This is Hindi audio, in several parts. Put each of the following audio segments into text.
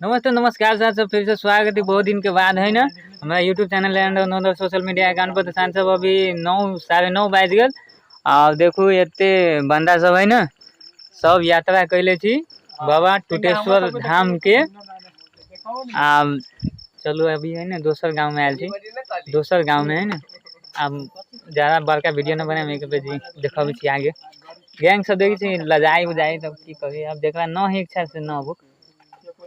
नमस्ते नमस्कार साथ सब फिर से स्वागत है बहुत दिन के बाद है ना हमारा यूट्यूब चैनल है सोशल मीडिया अकाउंट पर। तो शाम सब अभी 9 साढ़े 9 बज गल और देखो एते बंदा सब है ना सब यात्रा कैले थी बाबा टुटेश्वर धाम के। चलो अभी है ना दोसर गांव में आयल थी, दोसर गांव में है ना। अब ज़्यादा बड़का वीडियो न बना देखा आगे गैंग सब देखी लजाई उजाई तब की करी। अब देख न ही इच्छा से न बुक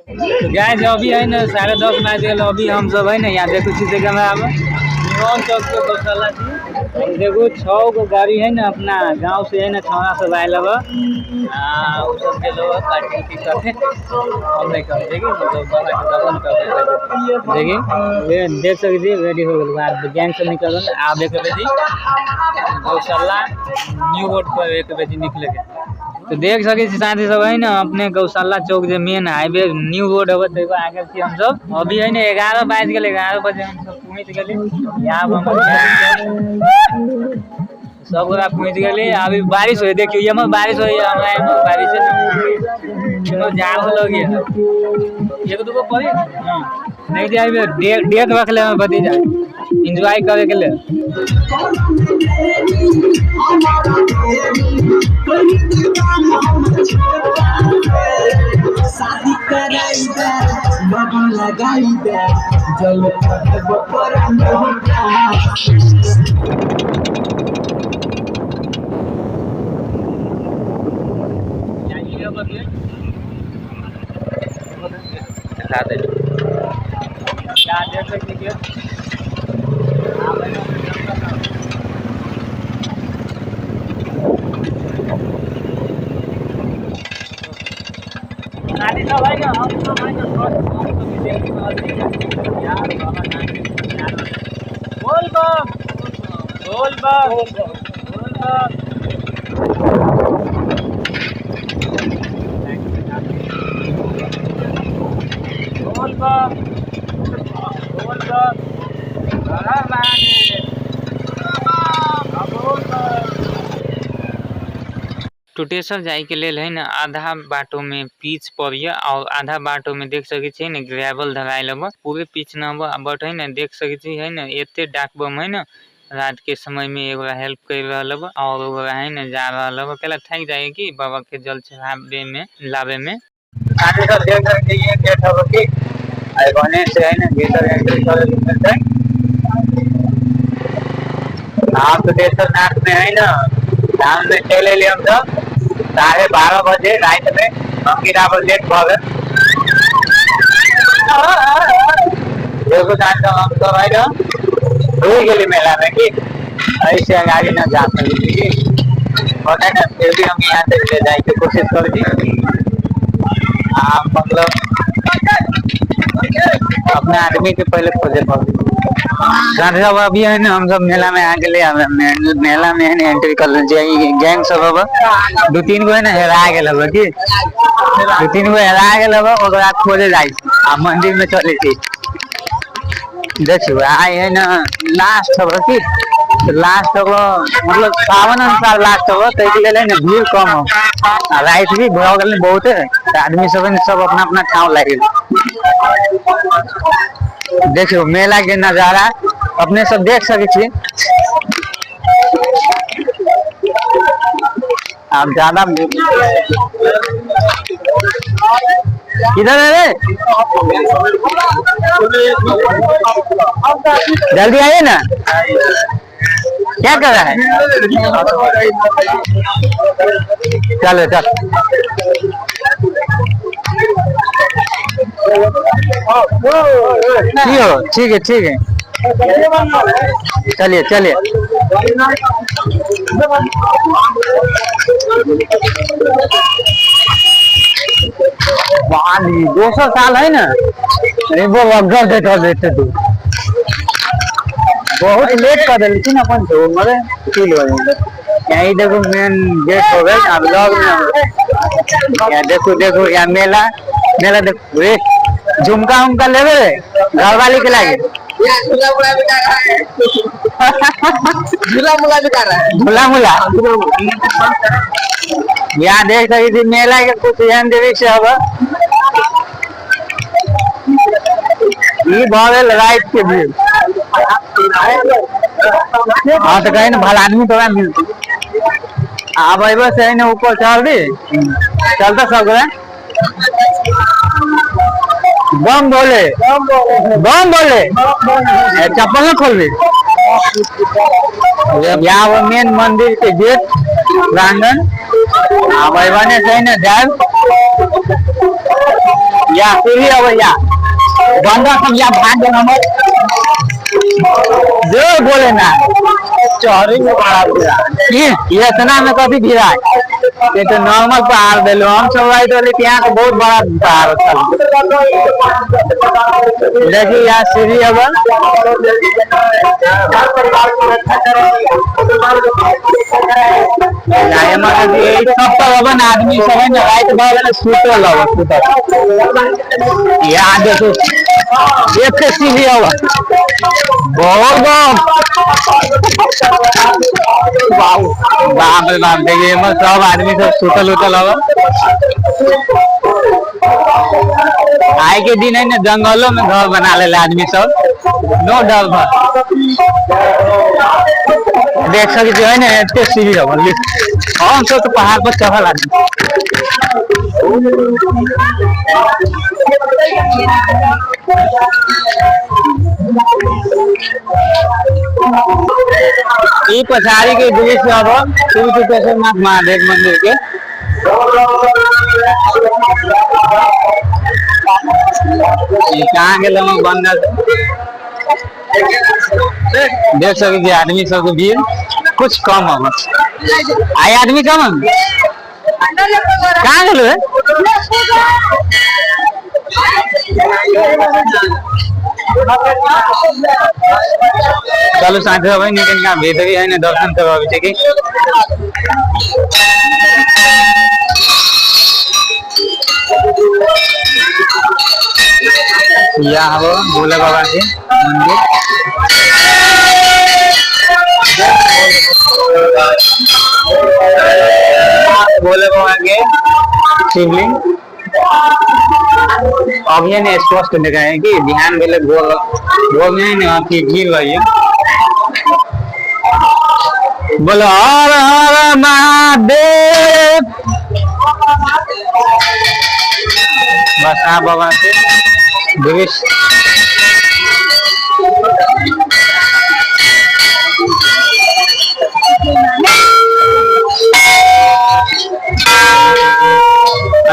तो गाइस अभी है ना 10:30 बज गए। अभी हम सब है ना यहाँ देखो सीधे कैमरा में निमन चौक पे गौशाला थी। देखो 6 गो गाड़ी है ना अपना गांव से है ना छौड़ा सब आयल सब के लोग पार्टी करते हम नहीं कर देखिए मतलब बाबा के दर्शन करते देखिए ये देख सकते रेडी हो गए बाद गैंग से निकल आप देख बजे गौशाला न्यू रोड पर 1 बजे निकले गए। तो देख सके साथी सब है ना अपने गौशाला चौक जो मेन हाईवे न्यू रोड है तो आगे थी हम सब। अभी है ना 11 बज गए 11 बजे हम सब पहुँच गए यहाँ सब गोरा पहुँच गए। अभी बारिश हो देखियो ये में बारिश हो हमारा बारिश है जाम हो गया एक दो पड़ी नहीं जाए डेट रख ले बती जाए इंजॉय करे के लिए। शादी कराई दे लगन लगाई दे जल बपर टुटेश्वर जाए के लिए है ना आधा बाटो में पीच पड़िए और आधा बाटो में देख सके छी ना ग्रेवल धराइल बा पूरे पीच न बट है ना देख सके छी है ना एते डाक बम है ना रात के समय में एगो हेल्प कर रहा बा और ओकरा है ना जा रहा बा केला थक जाए कि बाबा के जल चढ़ावे में लावे में आगे सब देख सकते ये गेट हो कि आई बने से है ना गेट एंट्री कर मिलते हैं। आप टुटेश्वर नाथ में है ना शाम में चले लिए हम सब 12:30 बजे रात में अंकिता पर लेट भगे देखो हम सब है ना हो गए मेला में कि ऐसे गाड़ी ना जा सकती और है ना फिर भी हम यहाँ से ले जाए की कोशिश कर दी मतलब अपने आदमी के पहले खोजे पड़े। अभी है ना हम सब मेला में आ गए मेला में है ना एंट्री कर गैंग सब 2-3 गो है ना हेरा गए कि 2-3 गो हेरा गए खोजे जाए मंदिर में चले थी देखियो आए है ना लास्ट हो कि लास्ट हो मतलब सावन अनुसार लास्ट हो तो ना भीड़ कम हो रात भी भ गए बहुत आदमी सब अपना अपना ठाव लगे। देखियो मेला के नजारा अपने सब देख सके आप ज्यादा किधर है रे जल्दी आइए ना क्या कर रहा है चलो चल ठीक है चलिए चलिए वाली 200 साल है ना वो अगर देते तू बहुत लेट कर दिली थी ना अपन तो मरे फील हो यही देखो मेन गेट हो गए अब लोग यहाँ देखो यहाँ मेला देखो रे झुमका उमका ले घर वाली के लागे झूला मुला भी कर रहा है झूला मुला यहाँ देख सकी थी मेला के कुछ यहाँ देवी से अब ये भगल राइट के भीड़। हाँ तो कहीं ना भला आदमी थोड़ा मिलते आप बस है ना ऊपर चल दी चलता सब बम बोले चप्पल ना खोल दी यहाँ वो मेन मंदिर के गेट प्रांगण भाई बने से ना जाए या सीढ़ी अब या बंदा सब या भाग गए हमर जो बोले ना चौरी में बड़ा ये इतना में कभी भिड़ा ये तो नॉर्मल पहाड़ दे लो हम सब आई तो यहाँ का बहुत बड़ा पहाड़ देखिए यहाँ सीढ़ी अब आदमी सब है ना राइट बगल सुतल यहाँ देखो एक सीढ़ी अब बहुत बाप रे बाप देखिए सब आदमी सब सुतल उतल हो आए के दिन है ना जंगलों में घर बना ले आदमी सब नो डर देख सकते है ना एते सीढ़ी हम सब तो पहाड़ पर चढ़ल आदमी ये पछाड़ी के दृश्य अब तुलसीनाथ महादेव मंदिर के कहाँ के लोग बंद देख सके आदमी सबके भीड़ कुछ कम हो आए आदमी कम कहाँ गए चलो साथ भाई निकल का भीतर है ना दर्शन करवा ठीक यहाँ हो भोले बाबा के मंदिर भोले बाबा के शिवलिंग अभी ने स्पष्ट देखा है कि ध्यान बेले गोल नहीं ना भीड़ रही है बोलो हर हर महादेव बस आप बाबा के दृश्य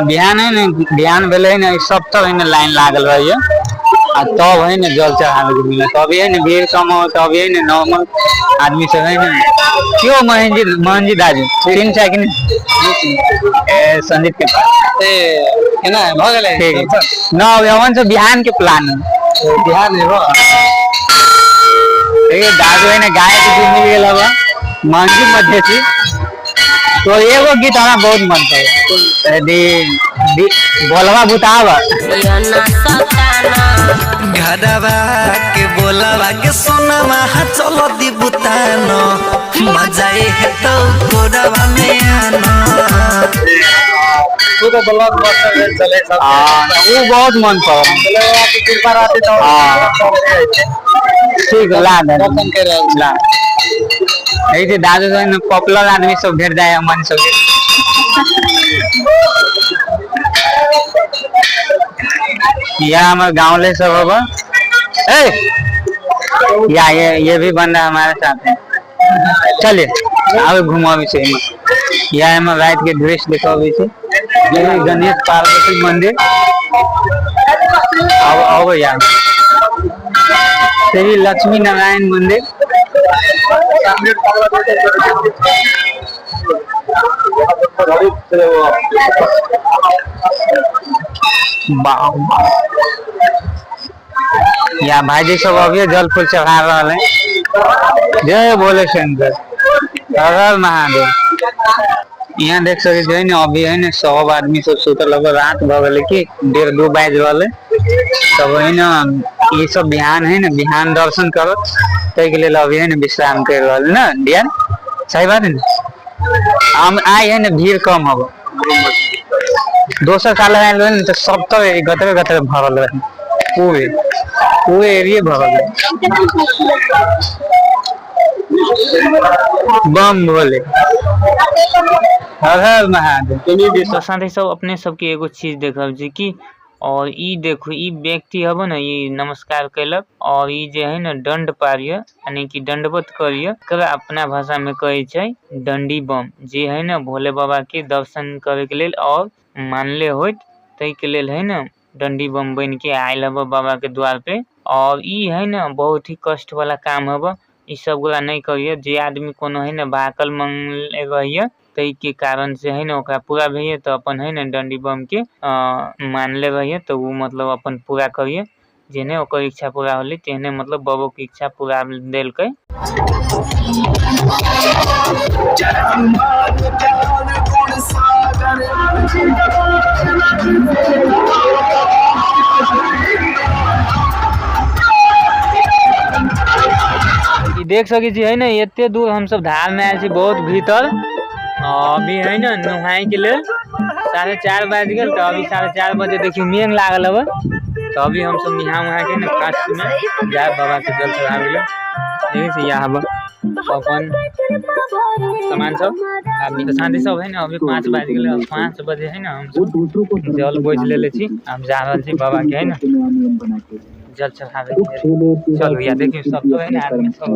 ध्यान है ना ध्यान बेले है ना सब तो है ना लाइन लागल रही है तब है ना जल चढ़ाने के मिले तभी है ना भीड़ कम हो तभी है ना नॉर्मल आदमी सब है ना क्यों मोहन जी दाजू तीन चाय कि संदीप के पास है ना भगल है ठीक है ना यवन से बिहान के प्लान है बिहान है वो ठीक है दाजू है ना गाय के दूध मिल गया बा मोहन जी मध्य से तो एगो गीत हमारा बहुत मन था बोलवा बुतावा घरवा के बोलवा के सोनामा चलो दी बुतानो मजा है तो कोरवा में आना वो तो ब्लॉग बस्टर चले सब वो बहुत मन था कृपा रहती तो ठीक ला दर्शन के ला ऐसे दादू सब पॉपुलर आदमी सब भेट जाए मन सब यहाँ हमारे गाँव ले सब होगा या ये भी बंदा हमारे साथ है चलिए आगे घूमो अभी से यहाँ हमारे राइट के दृश्य देखो अभी से ये गणेश पार्वती मंदिर अब यहाँ श्री लक्ष्मी नारायण मंदिर या भाई जी सब अभी जल फूल चढ़ा रहा है जय भोले शंकर हर महादेव यहाँ देख सके जो है ना अभी है ना सब आदमी सब सुतल रात भगल की 1:30-2 बज रहा तब है ना ये सब बिहान है ना बिहान दर्शन करो तो के लिए अभी है ना विश्राम कर रहा ना ध्यान सही बात है ना हम आए है ना भीड़ कम हो दोसर साल आए तो सब तो गतरे गतरे भरल रहे पूरे पूरे एरिया भरल बम भोले हर हर महादेव। तो साथी सब अपने सबके एगो चीज देखब जी की और ई देखो ई व्यक्ति हबो ना ये नमस्कार कैलक और ई जे है ना दंड पारिय यानी कि दंडवत करिय एकरा अपना भाषा में कहे छै डंडी बम जे है ना भोले बाबा के दर्शन करे के लेल और मानले होइत तै के लेल है ना डंडी बम बन के आयल हबो बाबा के द्वार पे। और ई है ना बहुत ही कष्ट वाला काम हबो ई सब गोला नहीं करिए जे आदमी कोनो है ना भाकल मंगले रहिए तै के कारण से है ना ओकरा पूरा भइए तो अपन है ना डंडी बम के मानले रहिए तो वो मतलब अपन पूरा करिए जेने ओकर इच्छा पूरा होली तेने मतलब बाबू की इच्छा पूरा देल के। देख सके छी है ना एते दूर हम सब धार में आए छी बहुत भीतर अभी है ना नहाए के लिए 4:30 बज गए तो अभी 4:30 बजे देखियो मेघ लागल हबे तो अभी हम सब नहा वहा के ना फास्ट में जाए बाबा के जल चढ़ा गेल ठीक है यहाँ अपन सामान सब आदमी के शांति सब है ना अभी 5 बज गए 5 बजे है ना हम सब जल बोझ ले छी हम जा रहल छी बाबा के है ना जल चढ़ावे चल भैया देखिए सब तो है ना आदमी सब।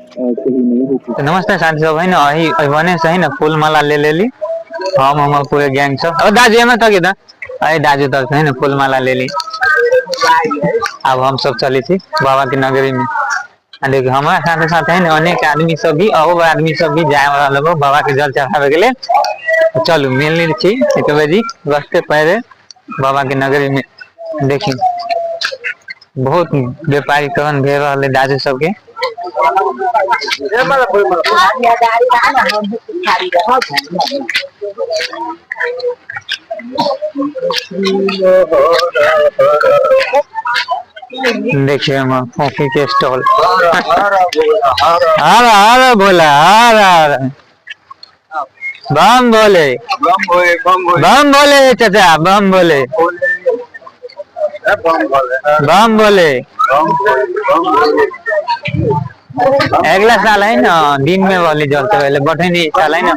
तो नमस्ते साथी सब है ना अही बने से है ना फूल माला ले लेली हम हमार पूरे गैंग सब और दाजू में तक इधर अरे दाजू तक है ना फूल माला ले ली अब हम सब चली थी बाबा की नगरी में। देखिए हमारा साथ साथ है ना अनेक आदमी सब भी और आदमी सब भी जाए वाला लोग बाबा के जल चढ़ावे के लिए चलू मिल ली छी 1 बजे रास्ते पहले बाबा की नगरी में। देखिए बहुत व्यापारी करण भे रहा है दाजू सबके देखिए हम कॉफी के स्टॉल हर बोला हर बम बोले बम बोले चाचा बम बोले बम बोले। अगला साल है ना दिन में वाली जलते पहले बटे नहीं साल है ना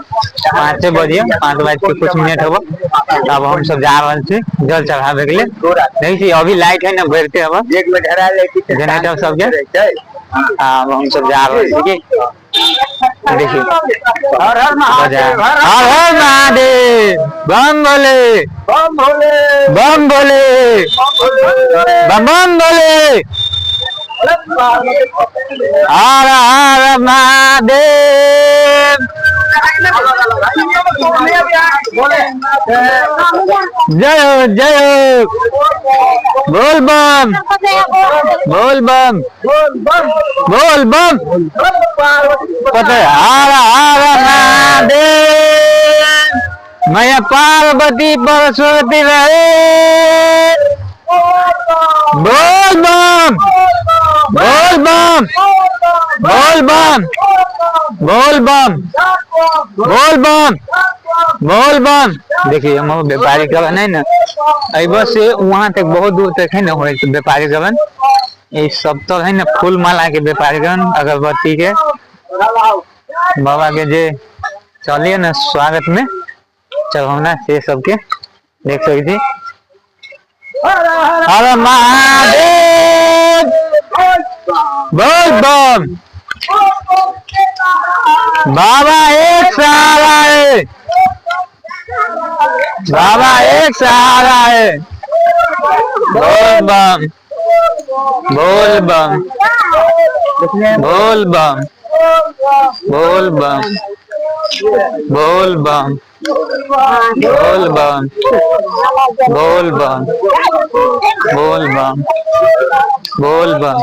5 बजे 5 बज के कुछ मिनट होगा तब हम सब जा रहे थे जल चढ़ावे के लिए देखिए अभी लाइट है ना बढ़ते अब जनरेटर सब के हम सब जा रहे थे देखिए हर हर महादेव बम बोले बम बोले बम बोले बम बम बोले हर हर महादेव जय जय बोल बम बोल बम बोल बम पता हर हर महादेव मैया पार्वती सरस्वती रहे बोल बम बोल बम बोल बम बोल बम बोल बम बोल बम। देखिए हम व्यापारी कवन है ना बस से वहाँ तक बहुत दूर तक है ना हो व्यापारी कवन ये सब तो है ना फूल माला के व्यापारी कवन अगरबत्ती के बाबा के जे चलिए ना स्वागत में चढ़ाना से सबके देख सकते हर महादेव बोल बम बाबा एक सहारा है बाबा एक सहारा है बोल बम बोल बम बोल बम बोल बम बोल बम बोल बम बोल बम बोल बम बोल बम।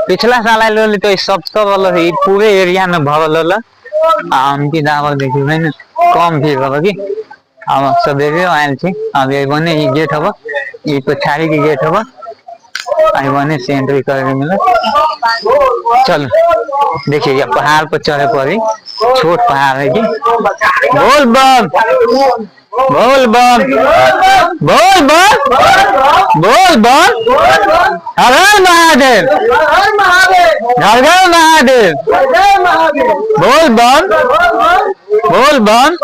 पिछला साल आयल तो सब वाला पूरे एरिया में भरल उनकी दावत देखिए है ना कम भीड़ हब की हम सवेरे आयल छी अभी बने गेट हब ये पछाड़ी के गेट हब आई बने से एंट्री करे मिले चलो देखिए पहाड़ पर चढ़े पड़ी छोट पहाड़ है की बोल बम बोल बम बोल बम बोल बम हर हर महादेव घर घर महादेव बोल बम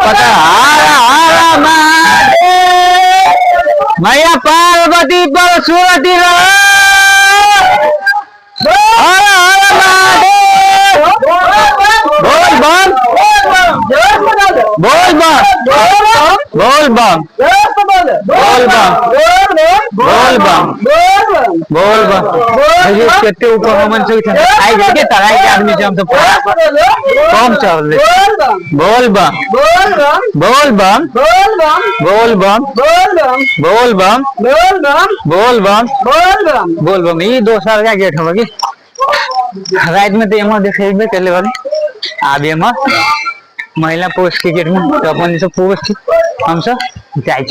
पता हर महादेव मैया पार्वती पर सुरती रहो हर हर महादेव बोल बम बोल बम बोल बम बोल बम बोल बम बोल बम केते ऊपर हमन से आई जाके तराई के आदमी से हम तो कम चल ले बोल बम बोल बम बोल बम बोल बम बोल बम बोल बम ये दोसर का गेट होगी रात में तो एमा देखेबे करले वाली आबे में महिला पुरुष के गेट में तो अपन सब पुरुष हम सब जाए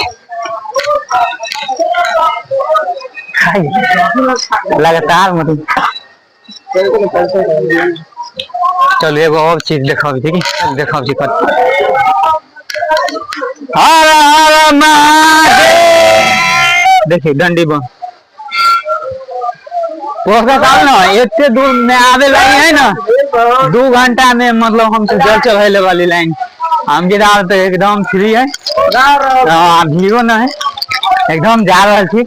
लगातार मतलब चलो एगो और चीज देखाओ ठीक है देखाओ जी कर हर हर महादेव देखिए डंडी बम उसका काम ना इतने दूर में आवे लगी है ना 2 घंटा में मतलब हम तो जल चढ़ाने वाली लाइन हम के तो एकदम फ्री है भीड़ो ना है एकदम जा रहा थी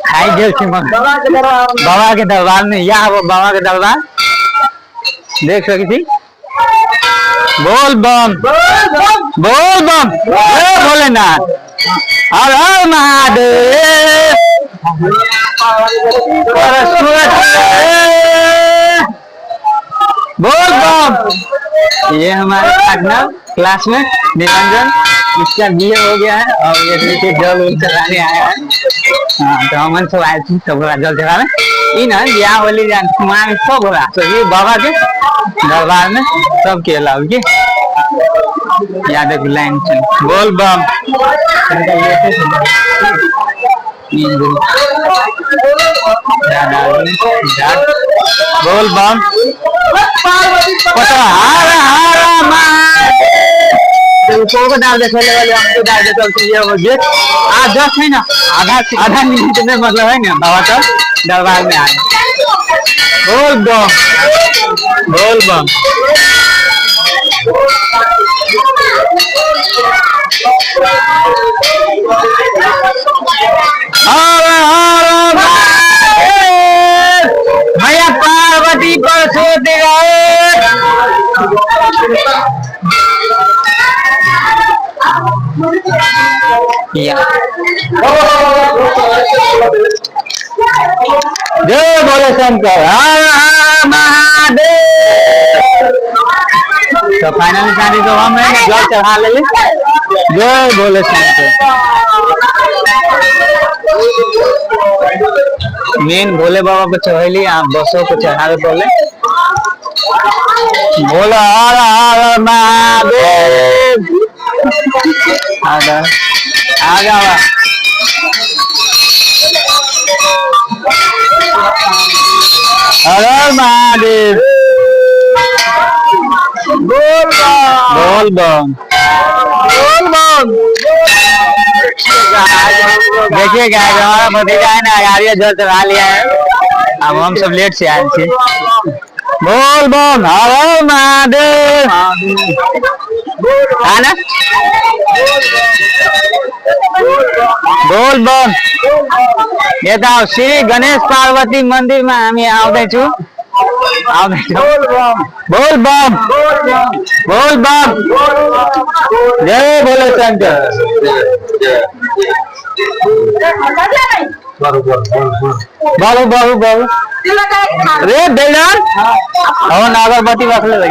खाई गेल थी बाबा के दरबार में या बाबा के दरबार देख सकी थी बोल बम भोलेनाथ हर हर महादेव बोल बम ये हमारे पार्टनर क्लास में निरंजन इसका बीए हो गया है और ये देखिए जल चढ़ाने आया है तो हमन सब आए थे सब जल चढ़ाने इन बियाह होली जान कुमार सब हो रहा तो ये बाबा के दरबार में सब के अलाव के याद है लाइन चल बोल बम बोल बम पता हर हर महादेव डाल दे वाले हमको डाल दे तो ये हो गया आज जस्ट है ना आधा मिनट में मतलब है ना बाबा का दरबार में आए बोल बम बोल बम हर हर महादेव मैया पार्वती पर सोते गए जय बोले शंकर हर हर महादेव तो फाइनल शादी तो हम जल चढ़ा ले जय बोले शंकर मेन भोले बाबा को चढ़ैली आप बसों को चढ़ावे बोले बोला हर हर महादेव आ जाओ हर हर महादेव बोल बम देखिए क्या हमारा भतीजा है ना यार ये जल चढ़ा लिया है अब हम सब लेट से आए थे बोल बम हर हर महादेव है ना बोल बम ये तो श्री गणेश पार्वती मंदिर में हम आवे छु बोल बम जय भोले शंकर बाबू रे बेलान और अगरबत्ती रख ले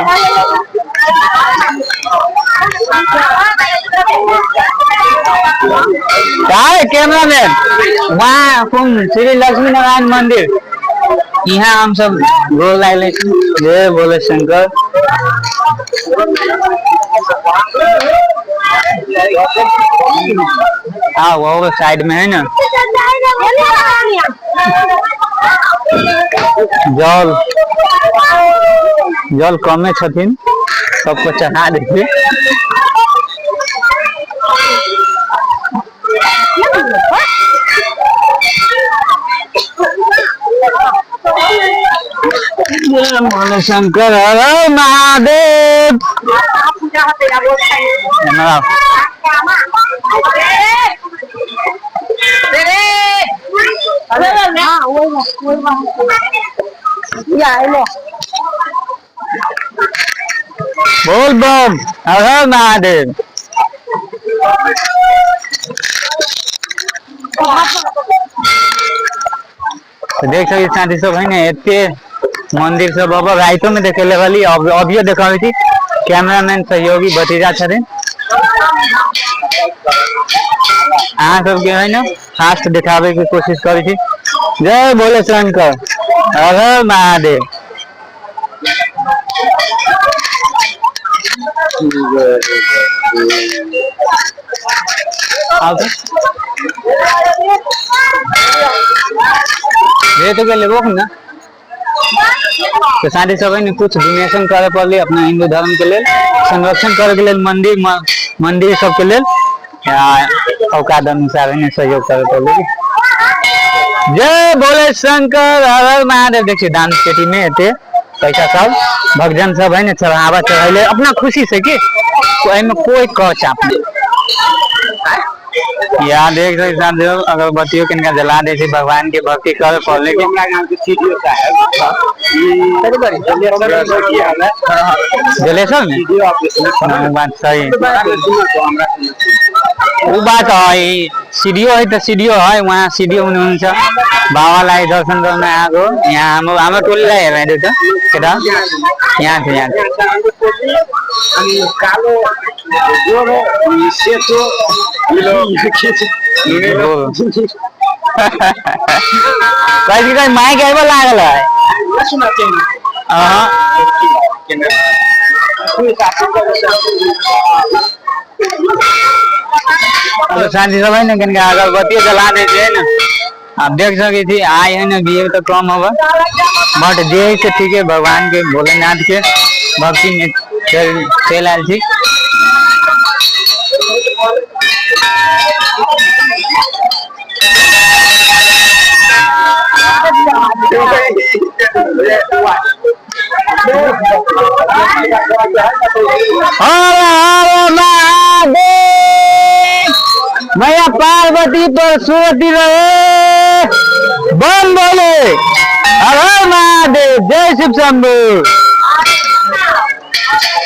कैमरा मैन वहाँ श्री लक्ष्मी नारायण मंदिर यहाँ हम सब गोल लाए जय बोले शंकर हाँ वो साइड में है ना जल कमे छथिन सबको चढ़ा देखिए बोले शंकर हर हर महादेव। बोल बम हर हर महादेव। तो देख सके साथी सब है ना एते मंदिर सब अब राइतो में देखे वाली अभियो देखा थी कैमरामैन सहयोगी भतीजा छथिन अहाँ सबके है ना फास्ट दिखावे की कोशिश करी थी। जय बोले शंकर हर हर महादेव। ये तो लेबो ना तो साथी सब है कुछ डोनेशन करे पड़े अपना हिंदू धर्म के लिए संरक्षण करे के लिए मंदिर सब के लिए औकात अनुसार है सहयोग करे पड़े। जय बोले शंकर हर हर महादेव। देखिए दान पेटी में एते पैसा सब भक्तजन सब है ना चढ़ावा चढ़ाइले अपना खुशी से कि कोई कह चाप नहीं। यहाँ देख सकते अगरबत्तियों के जला दे भगवान के भक्ति कर पड़ने के जलेसर में बात सही वो बात है सीढ़ियो है तो सीढ़ियो है वहाँ सीढ़ियो बाबा लाई दर्शन करना आगो यहाँ हम टोली लाई है केटा यहाँ से कालो कहीं माइक आइबो लागल है तो शांति सब है ना अगरबत्ती जला देते है ना आप देख सके थी आए है ना भीड़ तो कम होगा बट जे से ठीक है भगवान के भोलेनाथ के भक्ति में चल आयल थी। मैया पार्वती परशुवती रहे बम बोले हर हर महादेव। जय शिव शंभू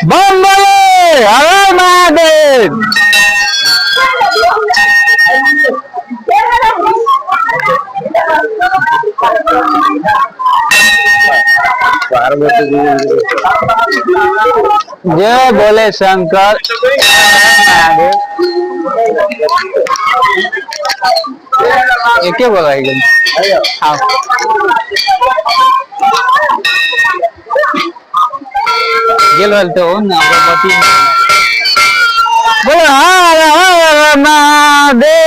बम बोले हर हर महादेव। जय बोले शंकर एक बोला गेल तो अगरबत्ती बोले हर हर महादेव।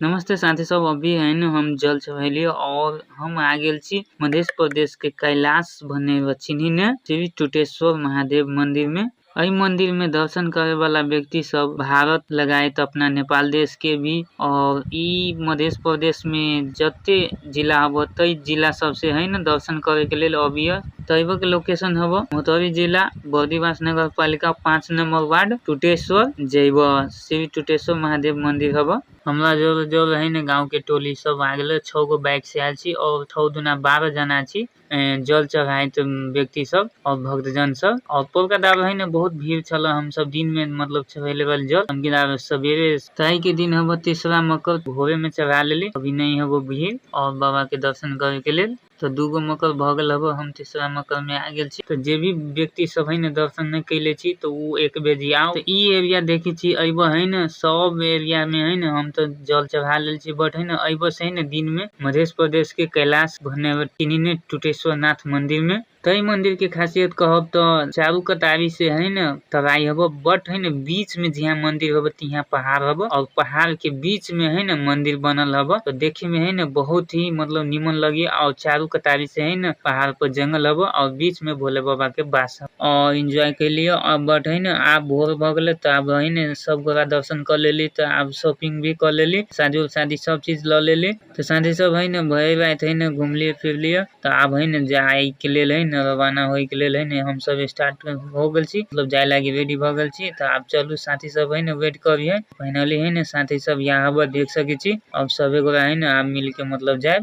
नमस्ते साथी सब अभी है न हम जल चढ़ेलिए और हम आ गेल छी मध्य प्रदेश के कैलाश भने चिन्ही ने श्री टूटेश्वर महादेव मंदिर में। एहि मंदिर में दर्शन करे वाला व्यक्ति सब भारत लगायत अपना नेपाल देश के भी और ई मध्य प्रदेश में जते जिला हब तई जिला सब से है न दर्शन करे के लिए अभी तैब के लोकेशन हब मोतरी जिला बर्दीवास नगर पालिका 5 नंबर वार्ड टूटेश्वर जैब श्री टूटेश्वर महादेव मंदिर हब। हमरा जो है न गाँव के टोली सब आ गए 6 गो बाइक से आयल छी और 6 दुना 12 जना छी जल चढ़ाए व्यक्ति सब और भक्तजन सब और कोलकाता है न बहुत भीड़ चल हम सब दिन में मतलब चढ़ेले वाले जल हम सवेरे तय के दिन हम तीसरा मकर भोरे में चढ़ा लेली अभी नहीं है वो भीड़ और बाबा के दर्शन करे के लिए तो 2 गो मकर भगल हब हम तीसरा मकर में आ गेल छी। तो जे भी व्यक्ति सब है न दर्शन नहीं कैले छी तो वो एक बेर आओ तो ई एरिया देखी छी अब है न सब एरिया में है न हम तो जल चढ़ा लेल छी बट है न अब से है न दिन में मध्य प्रदेश के कैलाश भने चिन्ही टूटेश्वर नाथ मंदिर में तई मंदिर के खासियत कहब तो चारू कतारी से है न तराई हब, बट है न बीच में जहाँ मंदिर हब तिहा पहाड़ हब, और पहाड़ के बीच में है न मंदिर बनल हब। तो देखे में है न बहुत ही मतलब निमन लगी, और चारू कतारी से है न पहाड़ पर जंगल हब, और बीच में भोले बाबा के बास हब। और एंजॉय के लिए अब बट है न आप भोर भ गले तो अब है न सब गोरा दर्शन कर लेली, तो आप शॉपिंग भी कर लेली, शादी सब चीज ल लेली। तो साथी सब है न भय रात है न घूमलिए फिरलिए, तो अब है न जाए के लेल है न रवाना होय के लेल है न हम सब स्टार्ट हो गेल छी, मतलब जाय लागी रेडी भ गेल छी। तो आप चलू साथी सब है न वेट करिए, फाइनली है न साथी सब यहाँ अब देख सके छी। अब सबे गोरा है न आप मिल के मतलब जाए,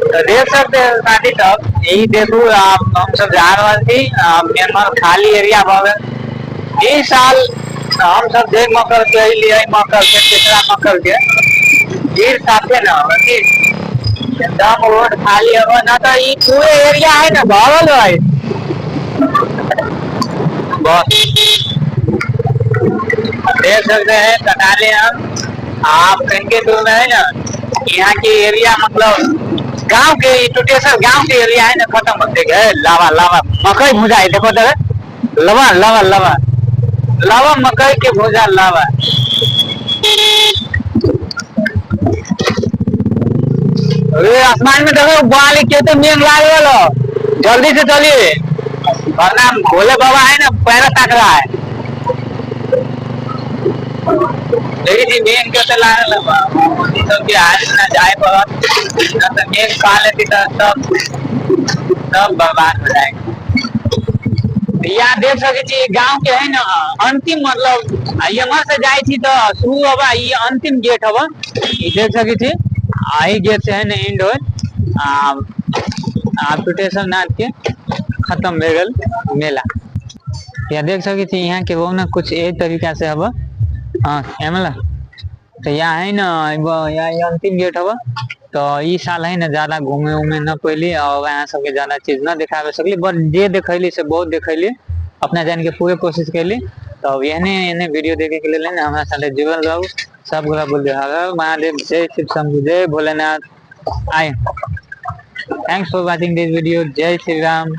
तो देख सकते हैं साथी सब, यही देखू आप हम सब जा रहे थी म्यांमार खाली एरिया भ गेल। इस साल हम सब देख मकर के लिए मकर के तीसरा मकर के भीड़ साथे न होगी, एकदम रोड खाली है ना, तो ये पूरे एरिया है ना भरल है बस। देख सकते हैं कटाले हम आप कहीं दूर में है ना, यहाँ की एरिया मतलब गांव के टोटेसर गांव के एरिया है ना खत्म होते गए। लावा लावा मकई भुजा है, देखो तो लवा लवा लवा लावा मकई के भुजा लावा। अरे आसमान में देखो बाल कहते मेघ लागल, जल्दी से चलिए वरना भोले बाबा है ना पैरा ताक रहा है। देखिए मेघ कहते लागल सबके आज ना जाए पर ना तो मेघ खा लेती तो सब बर्बाद हो जाएगा। यहाँ देख सके गांव के है ना अंतिम मतलब यहाँ से जाए थी तो शुरू हवा, ये अंतिम गेट हवा, देख सके थी आई गेट से है ना एंड हो टोटेसर नाथ के खत्म हो गल मेला। या देख सके थी यहाँ के वो ना कुछ यही तरीका से हवा। हाँ एमला तो यहाँ है ना यहाँ अंतिम गेट हवा। तो इस साल है ना ज्यादा घूमे उमे न पैली, और यहाँ सबके ज्यादा चीज न दिखा सकली, बट जे देखली से बहुत देखली, अपना जान के पूरे कोशिश कैली। तो एने वीडियो देखे के लिए हमारा साथ जुड़ल रहू। सब गोरा बोल हर हर महादेव, जय शिव शंभु, जय भोलेनाथ। आए thanks for watching this video. जय श्री राम,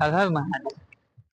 हर हर महादेव।